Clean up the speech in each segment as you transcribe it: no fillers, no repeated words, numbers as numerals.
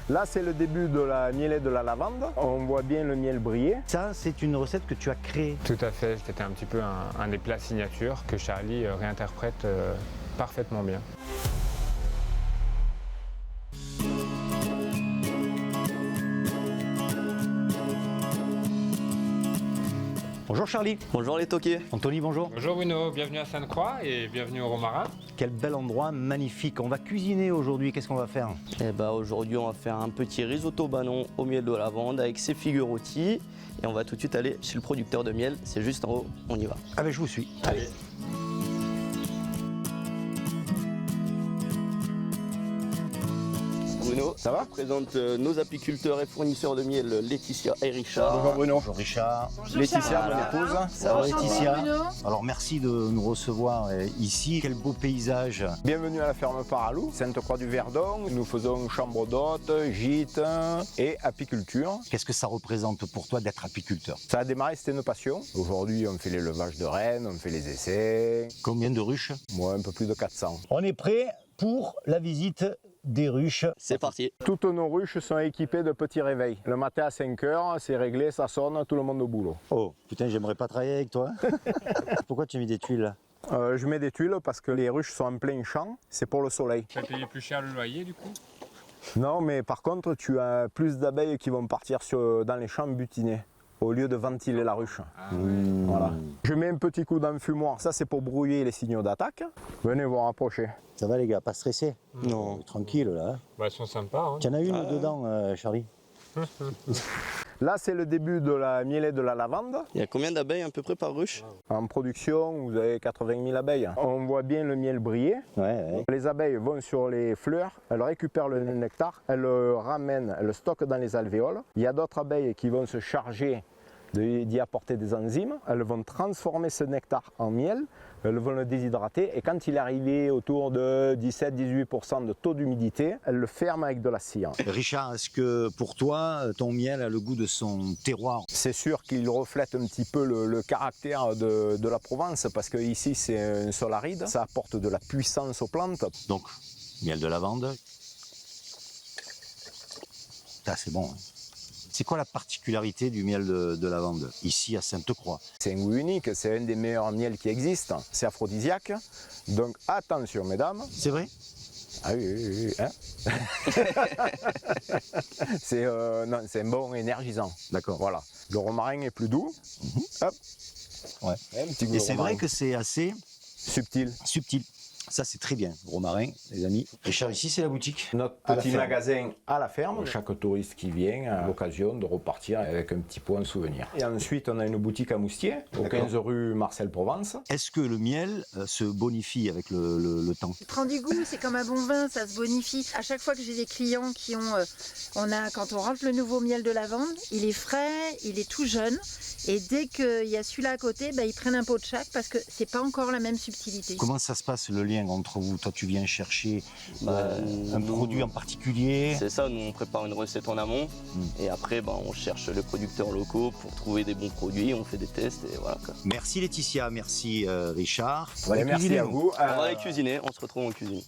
Là, c'est le début de la mielée de la lavande. On voit bien le miel briller. Ça, c'est une recette que tu as créée. Tout à fait, c'était un petit peu un des plats signature que Charlie réinterprète parfaitement bien. Bonjour Charlie. Bonjour les toqués. Anthony, bonjour. Bonjour Bruno, bienvenue à Sainte-Croix et bienvenue au Romarin. Quel bel endroit magnifique. On va cuisiner aujourd'hui. Qu'est-ce qu'on va faire? Eh ben, aujourd'hui, on va faire un petit risotto banon au miel de lavande avec ses figues rôties. Et on va tout de suite aller chez le producteur de miel. C'est juste en haut, on y va. Ah ben je vous suis. Allez. Bruno, Ça va? je présente nos apiculteurs et fournisseurs de miel, Laetitia et Richard. Bonjour Bruno. Bonjour Richard. Laetitia, mon épouse. Ça va Laetitia? Bruno. Alors merci de nous recevoir ici. Quel beau paysage. Bienvenue à la ferme Paralou, Sainte-Croix-du-Verdon. Nous faisons chambre d'hôtes, gîtes et apiculture. Qu'est-ce que ça représente pour toi d'être apiculteur? Ça a démarré, c'était une passion. Aujourd'hui, on fait l'élevage de rennes, on fait les essais. Combien de ruches? Moi, un peu plus de 400. On est prêt pour la visite des ruches. C'est parti. Toutes nos ruches sont équipées de petits réveils. Le matin à 5 h, c'est réglé, ça sonne, tout le monde au boulot. Oh putain, j'aimerais pas travailler avec toi. Pourquoi tu as mis des tuiles là? Je mets des tuiles parce que les ruches sont en plein champ, c'est pour le soleil. Tu as payé plus cher le loyer du coup? Non, mais par contre, tu as plus d'abeilles qui vont partir dans les champs butinés au lieu de ventiler la ruche. Voilà. Je mets un petit coup d'enfumoir, ça c'est pour brouiller les signaux d'attaque. Venez vous rapprocher. Ça va les gars, pas stressé? Non. Tranquille là. Bah, elles sont sympas. Hein. Tu en as une dedans Charlie? Là, c'est le début de la mielée de la lavande. Il y a combien d'abeilles à peu près par ruche? En production, vous avez 80 000 abeilles. On voit bien le miel briller. Ouais. Les abeilles vont sur les fleurs, elles récupèrent le nectar, elles le ramènent, elles le stockent dans les alvéoles. Il y a d'autres abeilles qui vont se charger d'y apporter des enzymes. Elles vont transformer ce nectar en miel, elles vont le déshydrater et quand il est arrivé autour de 17-18% de taux d'humidité, elles le ferment avec de la cire. Richard, est-ce que pour toi, ton miel a le goût de son terroir? C'est sûr qu'il reflète un petit peu le caractère de la Provence parce que ici c'est un sol aride, ça apporte de la puissance aux plantes. Donc, miel de lavande. Ça, c'est bon. Hein. C'est quoi la particularité du miel de lavande ici à Sainte-Croix? C'est un goût unique, c'est un des meilleurs miels qui existent, c'est aphrodisiaque, donc attention mesdames. C'est vrai? Ah oui, hein. C'est un bon énergisant. D'accord. Voilà. Le romarin est plus doux. Hop. Ouais. Un petit goût Et de c'est romarin. vrai que c'est assez Subtil. subtil. Ça, c'est très bien, romarin, les amis. Richard, ici, c'est la boutique. Notre À la petit ferme. magasin à la ferme. Chaque touriste qui vient a l'occasion de repartir avec un petit point souvenir. Et ensuite, on a une boutique à Moustier, au 15 rue Marcel Provence. Est-ce que le miel se bonifie avec le temps? Il prend du goût, c'est comme un bon vin, ça se bonifie. À chaque fois que j'ai des clients qui ont, quand on rentre le nouveau miel de lavande, il est frais, il est tout jeune, et dès qu'il y a celui-là à côté, ils prennent un pot de chaque parce que c'est pas encore la même subtilité. Comment ça se passe le lien entre vous? Toi, tu viens chercher un nous, produit en particulier? C'est ça, nous on prépare une recette en amont et après on cherche les producteurs locaux pour trouver des bons produits, on fait des tests et voilà quoi. Merci Laetitia, merci Richard. Et merci à vous. On va aller cuisiner, on se retrouve en cuisine.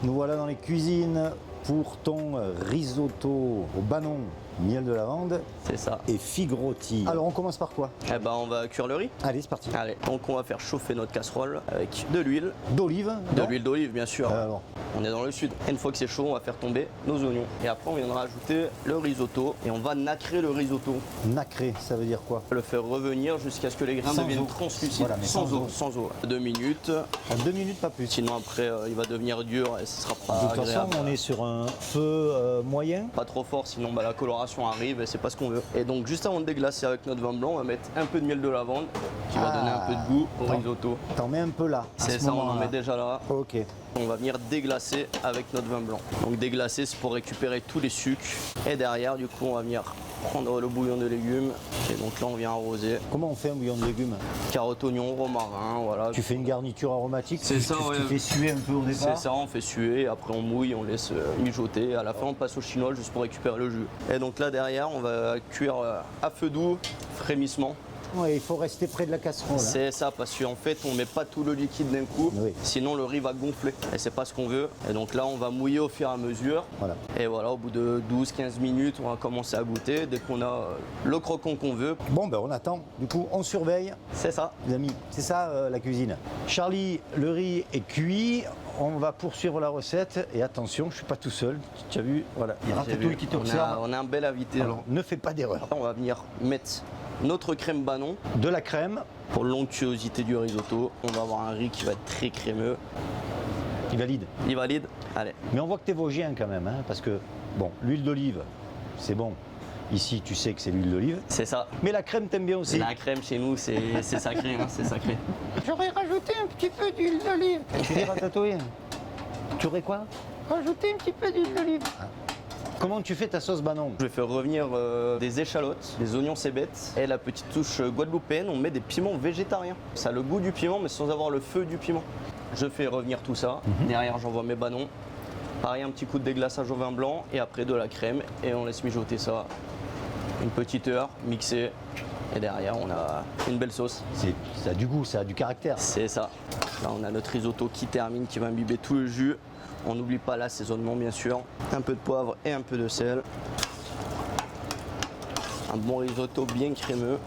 Nous voilà dans les cuisines pour ton risotto au banon, miel de lavande C'est ça. et figues rôties. Alors on commence par quoi? Eh ben on va cuire le riz. Allez, c'est parti. Allez, donc on va faire chauffer notre casserole avec de l'huile. D'olive? De non l'huile d'olive bien sûr. Alors, On est dans le sud. Une fois que c'est chaud, on va faire tomber nos oignons. Et après on viendra ajouter le risotto et on va nacrer le risotto. nacré, ça veut dire quoi? Le faire revenir jusqu'à ce que les grains Sans deviennent eau. translucides. Voilà, mais sans eau. Sans eau. 2 minutes. En 2 minutes, pas plus. Sinon après il va devenir dur et ce sera pas De toute façon, agréable. on est sur un feu moyen. Pas trop fort, sinon la coloration arrive et c'est pas ce qu'on veut. Et donc juste avant de déglacer avec notre vin blanc, on va mettre un peu de miel de lavande qui va donner un peu de goût au risotto. T'en mets un peu là. à C'est ce ça, on en moment-là. met déjà là. Ok. On va venir déglacer avec notre vin blanc. Donc déglacer, c'est pour récupérer tous les sucres. Et derrière, du coup, on va venir prendre le bouillon de légumes. Et donc là, on vient arroser. Comment on fait un bouillon de légumes? Carottes, oignons, romarin, voilà. Tu fais une garniture aromatique? C'est ça, tu ouais. fais suer un peu au C'est départ? ça, on fait suer, après on mouille, on laisse mijoter. À la fin, on passe au chinois juste pour récupérer le jus. Et donc là, derrière, on va cuire à feu doux, frémissement. Ouais, il faut rester près de la casserole. Hein. C'est ça, parce qu'en fait, on met pas tout le liquide d'un coup, Oui. sinon le riz va gonfler. Et c'est pas ce qu'on veut. Et donc là, on va mouiller au fur et à mesure. Voilà. Et voilà, au bout de 12-15 minutes, on va commencer à goûter. Dès qu'on a le croquant qu'on veut, Bon, ben on attend. Du coup, on surveille, c'est ça. les amis. C'est ça la cuisine. Charlie, le riz est cuit. On va poursuivre la recette. Et attention, je suis pas tout seul. Tu as vu, voilà. Il y a J'ai Ratatouille vu. qui te On observe. a un bel invité. Alors, ne fais pas d'erreur. On va venir mettre notre crème banon. De la crème, Pour l'onctuosité du risotto, on va avoir un riz qui va être très crémeux. il valide. Il valide? Allez. Mais on voit que tu es vosgien quand même, hein, parce que, bon, l'huile d'olive, c'est bon. Ici, tu sais que c'est l'huile d'olive. C'est ça. Mais la crème, t'aimes bien aussi. La crème chez nous, c'est sacré, hein, c'est sacré. J'aurais rajouté un petit peu d'huile d'olive. Tu dis Ratatouille. Tu aurais quoi? Rajouter un petit peu d'huile d'olive. Comment tu fais ta sauce banon? Je vais faire revenir des échalotes, des oignons cébettes et la petite touche guadeloupéenne, on met des piments végétariens. Ça a le goût du piment mais sans avoir le feu du piment. Je fais revenir tout ça. Derrière, j'envoie mes banons. Pareil, un petit coup de déglaçage au vin blanc et après de la crème et on laisse mijoter ça une petite heure, mixer. Et derrière, on a une belle sauce. Ça a du goût, ça a du caractère. C'est ça. Là, on a notre risotto qui termine, qui va imbiber tout le jus. On n'oublie pas l'assaisonnement, bien sûr. Un peu de poivre et un peu de sel. Un bon risotto bien crémeux.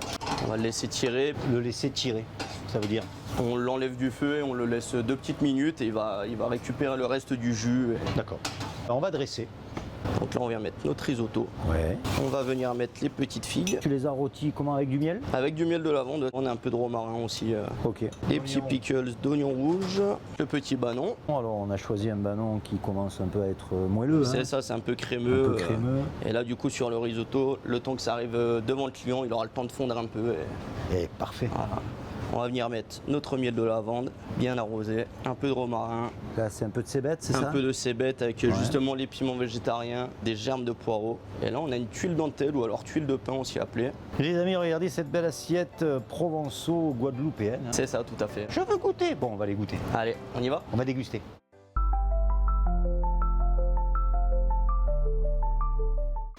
On va le laisser tirer. Le laisser tirer, ça veut dire. On l'enlève du feu et on le laisse 2 petites minutes et il va récupérer le reste du jus. D'accord. On va dresser. Donc là, on vient mettre notre risotto. Ouais. On va venir mettre les petites figues. Tu les as rôtis comment, avec du miel? Avec du miel de lavande, on a un peu de romarin aussi. Ok. Des petits pickles d'oignons rouges, le petit banon. Alors, on a choisi un banon qui commence un peu à être moelleux. C'est hein. ça, c'est un peu Un crémeux. peu crémeux. Et là, du coup, sur le risotto, le temps que ça arrive devant le client, il aura le temps de fondre un peu. Et Parfait. voilà. On va venir mettre notre miel de lavande, bien arrosé, un peu de romarin, Là, c'est un peu de cébette, c'est un ça? peu de cébette avec justement les piments végétariens, des germes de poireaux. Et là, on a une tuile dentelle ou alors tuile de pain aussi appelée. Les amis, regardez cette belle assiette provençaux-guadeloupéenne. C'est ça, tout à fait. Je veux goûter. Bon, on va les goûter. Allez, on y va? On va déguster.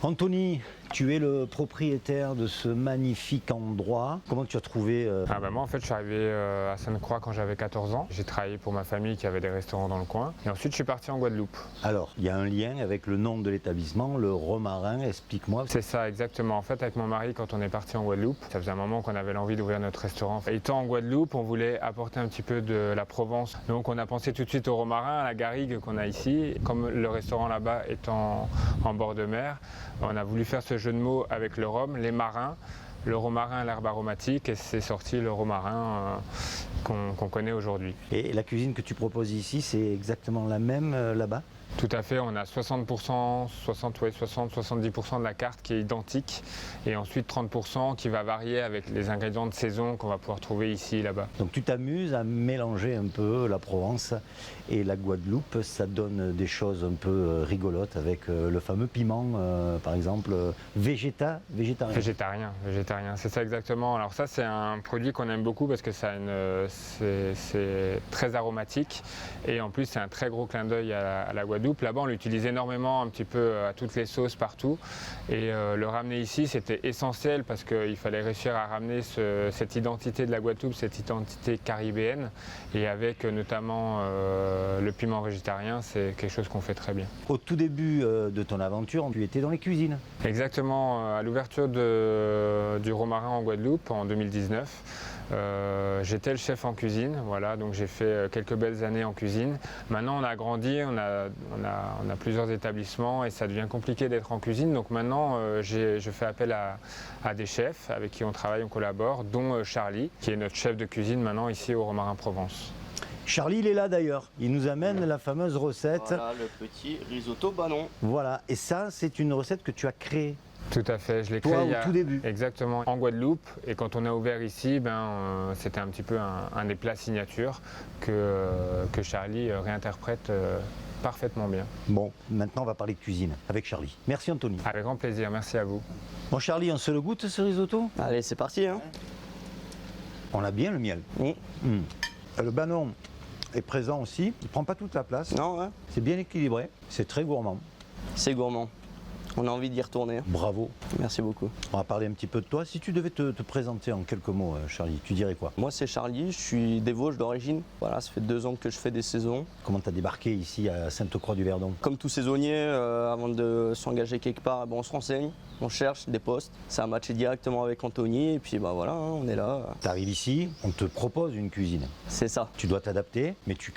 Anthony, tu es le propriétaire de ce magnifique endroit. Comment tu as trouvé Moi en fait je suis arrivé à Sainte-Croix quand j'avais 14 ans. J'ai travaillé pour ma famille qui avait des restaurants dans le coin. Et ensuite je suis parti en Guadeloupe. Alors, il y a un lien avec le nom de l'établissement, le Romarin. Explique-moi. C'est ça exactement. En fait avec mon mari quand on est parti en Guadeloupe, ça faisait un moment qu'on avait l'envie d'ouvrir notre restaurant. Étant en Guadeloupe, on voulait apporter un petit peu de la Provence. Donc on a pensé tout de suite au romarin, à la garrigue qu'on a ici. Comme le restaurant là-bas est en bord de mer, on a voulu faire ce jeu de mots avec le rhum, les marins, le romarin, l'herbe aromatique, et c'est sorti le romarin qu'on connaît aujourd'hui. Et la cuisine que tu proposes ici, c'est exactement la même là-bas? Tout à fait, on a 60%, 70% de la carte qui est identique et ensuite 30% qui va varier avec les ingrédients de saison qu'on va pouvoir trouver ici et là-bas. Donc tu t'amuses à mélanger un peu la Provence et la Guadeloupe, ça donne des choses un peu rigolotes avec le fameux piment, par exemple, végétarien. Végétarien, c'est ça exactement. Alors ça c'est un produit qu'on aime beaucoup parce que ça a c'est très aromatique et en plus c'est un très gros clin d'œil à la Guadeloupe. Là-bas on l'utilise énormément, un petit peu à toutes les sauces partout et le ramener ici c'était essentiel parce qu'il fallait réussir à ramener cette identité de la Guadeloupe, cette identité caribéenne et avec notamment le piment végétarien, c'est quelque chose qu'on fait très bien. Au tout début de ton aventure, tu étais dans les cuisines. Exactement, à l'ouverture du Romarin en Guadeloupe en 2019. J'étais le chef en cuisine, voilà, donc j'ai fait quelques belles années en cuisine. Maintenant on a grandi, on a plusieurs établissements et ça devient compliqué d'être en cuisine. Donc maintenant je fais appel à des chefs avec qui on travaille, on collabore, dont Charlie, qui est notre chef de cuisine maintenant ici au Romarin Provence. Charlie, il est là d'ailleurs. Il nous amène la fameuse recette. Voilà le petit risotto banon. Voilà, et ça, c'est une recette que tu as créée. Tout à fait, je l'ai créé Toi, au tout début. Exactement, en Guadeloupe. Et quand on a ouvert ici, c'était un petit peu un des plats signatures que Charlie réinterprète parfaitement bien. Bon, maintenant on va parler de cuisine avec Charlie. Merci Anthony. Avec grand plaisir, merci à vous. Bon Charlie, on se le goûte ce risotto? Allez, c'est parti. Hein. On a bien le miel. Le banon est présent aussi, il prend pas toute la place. Non, ouais. C'est bien équilibré, c'est très gourmand. C'est gourmand. On a envie d'y retourner. Bravo. Merci beaucoup. On va parler un petit peu de toi. Si tu devais te présenter en quelques mots, Charlie, tu dirais quoi? Moi c'est Charlie, je suis des Vosges d'origine. Voilà, ça fait 2 ans que je fais des saisons. Comment tu as débarqué ici à Sainte-Croix-du-Verdon? Comme tout saisonnier, avant de s'engager quelque part, on se renseigne, on cherche des postes. Ça a matché directement avec Anthony et puis voilà, on est là. Tu arrives ici, on te propose une cuisine. C'est ça. Tu dois t'adapter, mais tu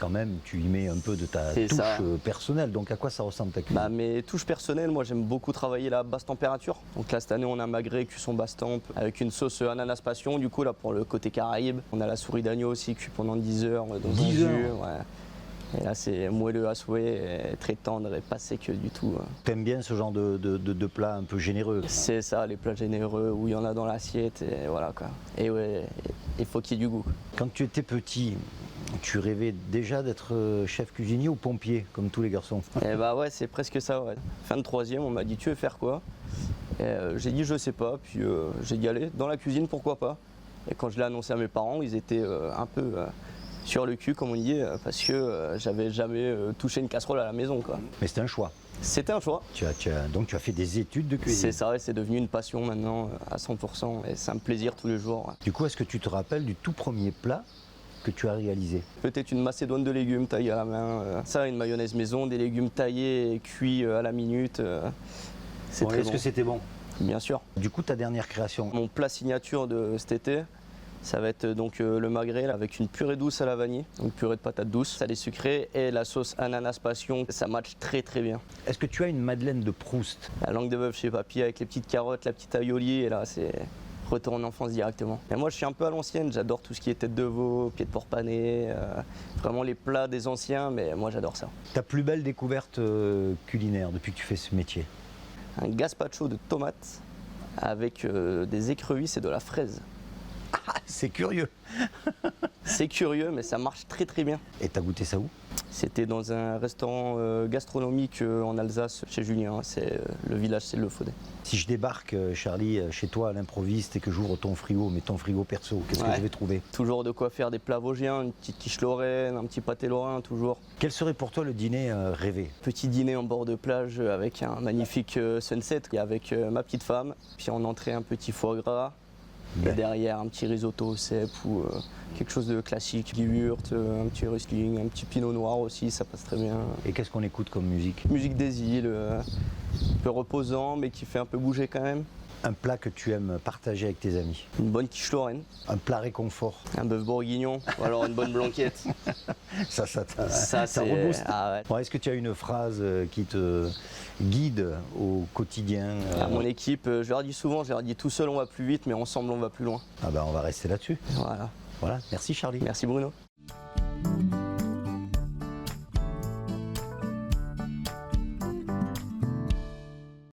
y mets un peu de ta C'est touche ça. personnelle. Donc à quoi ça ressemble ta cuisine? Mes touches personnelles, moi j'aime beaucoup travailler la basse température. Donc là cette année on a magret cuisson basse temp avec une sauce ananas passion. Du coup là pour le côté Caraïbe, on a la souris d'agneau aussi cuit pendant 10 heures dans 10 un heures. jus. Ouais. Et là c'est moelleux à souhait, et très tendre et pas sec du tout. T'aimes bien ce genre de plat un peu généreux? C'est ça, les plats généreux où il y en a dans l'assiette et voilà quoi. Et ouais, il faut qu'il y ait du goût. Quand tu étais petit, tu rêvais déjà d'être chef cuisinier ou pompier, comme tous les garçons? Et ouais, c'est presque ça. Ouais. Fin de 3e, on m'a dit tu veux faire quoi? Et j'ai dit je sais pas, puis j'ai dit allez, dans la cuisine pourquoi pas. Et quand je l'ai annoncé à mes parents, ils étaient un peu sur le cul comme on dit, parce que j'avais jamais touché une casserole à la maison quoi. Mais c'était un choix. C'était un choix. Donc tu as fait des études de cuisine. C'est ça, ouais, c'est devenu une passion maintenant à 100% et c'est un plaisir tous les jours. Ouais. Du coup, est-ce que tu te rappelles du tout premier plat que tu as réalisé? Peut-être une macédoine de légumes taillée à la main, ça, une mayonnaise maison, des légumes taillés et cuits à la minute. C'est très Est-ce bon. que c'était bon? Bien sûr. Du coup, ta dernière création? Mon plat signature de cet été, ça va être donc le magret là, avec une purée douce à la vanille, donc purée de patates douces, salée sucrée et la sauce ananas passion. Ça match très très bien. Est-ce que tu as une madeleine de Proust? La langue de bœuf chez papy avec les petites carottes, la petite aioli et là c'est retour en enfance directement. Et moi je suis un peu à l'ancienne, j'adore tout ce qui est tête de veau, pied de porc pané, vraiment les plats des anciens, mais moi j'adore ça. Ta plus belle découverte culinaire depuis que tu fais ce métier? Un gazpacho de tomates avec des écrevisses et de la fraise. Ah, c'est curieux. C'est curieux mais ça marche très très bien. Et t'as goûté ça où? C'était dans un restaurant gastronomique en Alsace, chez Julien, c'est le village, c'est le Faudet. Si je débarque, Charlie, chez toi à l'improviste et que j'ouvre ton frigo, mais ton frigo perso, qu'est-ce que Ouais. je vais trouver? Toujours de quoi faire des plats vosgiens, une petite quiche lorraine, un petit pâté lorrain, toujours. Quel serait pour toi le dîner rêvé? Petit dîner en bord de plage avec un magnifique sunset, et avec ma petite femme, puis en entrée un petit foie gras, et Ouais. derrière un petit risotto au cèpe ou quelque chose de classique, du yurt, un petit Riesling, un petit pinot noir aussi, ça passe très bien. Et qu'est-ce qu'on écoute comme musique? Musique des îles, un peu reposant mais qui fait un peu bouger quand même. Un plat que tu aimes partager avec tes amis? Une bonne quiche lorraine, Un plat réconfort? un bœuf bourguignon ou alors une bonne blanquette. Ça Ça c'est rebooste. ah ouais. Bon, est-ce que tu as une phrase qui te guide au quotidien? À mon équipe, je leur dis souvent, je leur dis tout seul on va plus vite mais ensemble on va plus loin. Ah ben, on va rester là-dessus. Voilà. Voilà, merci Charlie. Merci Bruno.